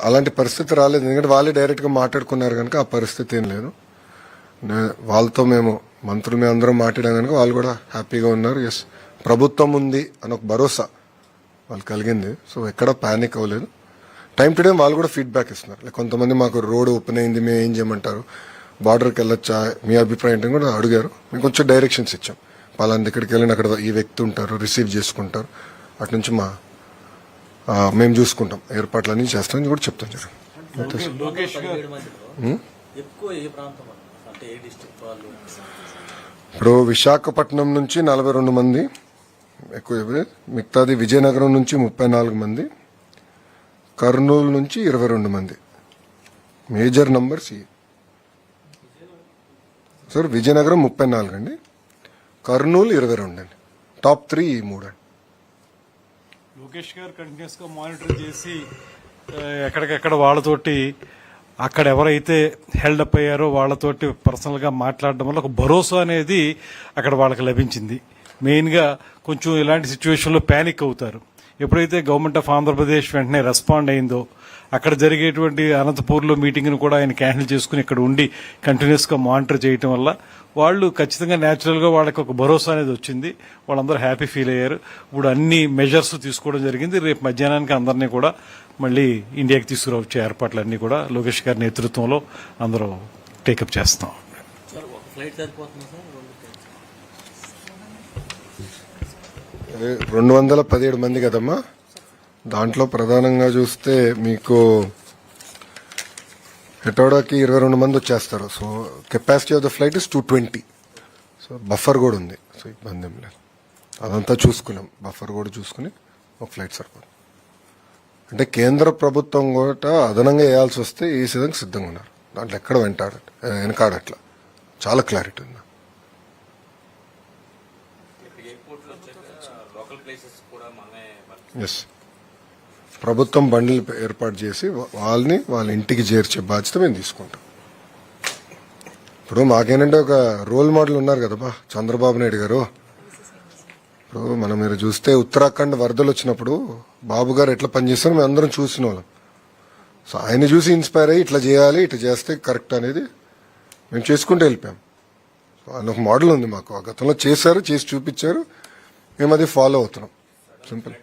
అలాంటి పరిస్థితి రాలేదు. ఎందుకంటే వాళ్ళే డైరెక్ట్గా మాట్లాడుకున్నారు కనుక ఆ పరిస్థితి ఏం లేదు. వాళ్ళతో మేము మంత్రులు మేము అందరం మాట్లాడాం కనుక వాళ్ళు కూడా హ్యాపీగా ఉన్నారు. ఎస్, ప్రభుత్వం ఉంది అని ఒక భరోసా వాళ్ళు కలిగింది. సో ఎక్కడ ప్యానిక్ అవ్వలేదు. టైం టు టైం వాళ్ళు కూడా ఫీడ్బ్యాక్ ఇస్తున్నారు. లైక్ కొంతమంది మాకు రోడ్ ఓపెన్ అయింది, మేము ఏం చేయమంటారు, బార్డర్కి వెళ్ళొచ్చా, మీ అభిప్రాయం ఏంటని కూడా అడిగారు. మేము కొంచెం డైరెక్షన్స్ ఇచ్చాం. పలానా ఇక్కడికి వెళ్ళిన అక్కడ ఈ వ్యక్తి ఉంటారు, రిసీవ్ చేసుకుంటారు, అటు నుంచి మేము చూసుకుంటాం, ఏర్పాట్లన్నీ చేస్తామని కూడా చెప్తాం. ఇప్పుడు విశాఖపట్నం నుంచి 42 మంది ఎక్కువ, మిగతాది విజయనగరం నుంచి 34 మంది, కర్నూలు నుంచి 22 మంది. Major numbers sir. విజయనగరం 34 అండి, కర్నూలు 22 అండి. టాప్ 3 ఈ 3 అండి. లోకేష్ గారు కంటిన్యూస్ గా మానిటర్ చేసి ఎక్కడికెక్కడ వాళ్ళతోటి అక్కడ ఎవరైతే హెల్డ్ అప్ అయ్యారో వాళ్ళతోటి పర్సనల్ గా మాట్లాడడం వల్ల ఒక భరోసా అనేది అక్కడ వాళ్ళకి లభించింది. మెయిన్ గా కొంచెం ఇలాంటి సిచ్యువేషన్ లో ప్యానిక్ అవుతారు. ఎప్పుడైతే గవర్నమెంట్ ఆఫ్ ఆంధ్రప్రదేశ్ వెంటనే రెస్పాండ్ అయిందో, అక్కడ జరిగేటువంటి అనంతపూర్లో మీటింగ్ ను కూడా ఆయన క్యాన్సిల్ చేసుకుని ఇక్కడ ఉండి కంటిన్యూస్ గా మానిటర్ చేయడం వల్ల వాళ్ళు ఖచ్చితంగా న్యాచురల్ గా వాళ్ళకి ఒక భరోసా అనేది వచ్చింది. వాళ్ళందరూ హ్యాపీ ఫీల్ అయ్యారు. ఇప్పుడు అన్ని మెజర్స్ తీసుకోవడం జరిగింది. రేపు మధ్యాహ్నానికి అందరినీ కూడా మళ్ళీ ఇండియాకి తీసుకురావచ్చే ఏర్పాట్లన్నీ కూడా లోకేష్ గారి నేతృత్వంలో అందరూ టేకప్ చేస్తాం. 217 మంది కదమ్మా. దాంట్లో ప్రధానంగా చూస్తే మీకు హెటోడాకి 22 మంది వచ్చేస్తారు. So capacity of the flight is 220. So buffer కూడా ఉంది. సో ఇబ్బంది ఏం లేదు. అదంతా చూసుకున్నాం. బఫర్ కూడా చూసుకుని ఒక ఫ్లైట్ సరిపోతుంది. అంటే కేంద్ర ప్రభుత్వం కూడా అదనంగా వేయాల్సి వస్తే ఈ విధంగా సిద్ధంగా ఉన్నారు. దాంట్లో ఎక్కడ వెనకాడట్లా. చాలా క్లారిటీ ఉంది. ఎస్, ప్రభుత్వం బండిలు ఏర్పాటు చేసి వాళ్ళ ఇంటికి చేర్చే బాధ్యత మేము తీసుకుంటాం. ఇప్పుడు మాకేంటంటే ఒక రోల్ మోడల్ ఉన్నారు కదమ్మా, చంద్రబాబు నాయుడు గారు. ఇప్పుడు మీరు చూస్తే ఉత్తరాఖండ్ వరదలు వచ్చినప్పుడు బాబు గారు ఎట్లా పనిచేస్తారో మేము అందరం చూసిన వాళ్ళం. సో ఆయన చూసి ఇన్స్పైర్ అయ్యి ఇట్లా చేయాలి, ఇట్లా చేస్తే కరెక్ట్ అనేది మేము చేసుకుంటూ వెళ్ళిపోయాం. సో ఆయన ఒక మోడల్ ఉంది మాకు. గతంలో చేశారు, చేసి చూపించారు, మేము అది ఫాలో అవుతున్నాం. సింపుల్.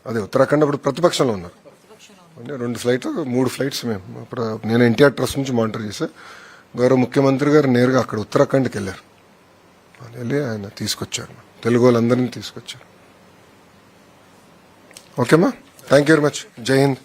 అదే ఉత్తరాఖండ్ అప్పుడు ప్రతిపక్షంలో ఉన్నారు. 2 ఫ్లైట్లు 3 ఫ్లైట్స్ నేను ఎన్టీఆర్ ట్రస్ట్ నుంచి మానిటర్ చేశా. గౌరవ ముఖ్యమంత్రి గారు నేరుగా అక్కడ ఉత్తరాఖండ్కి వెళ్ళారు. వెళ్ళి ఆయన తీసుకొచ్చారు, తెలుగు వాళ్ళందరినీ తీసుకొచ్చారు. ఓకేమ్మా, థ్యాంక్ యూ వెరీ మచ్. జై హింద్.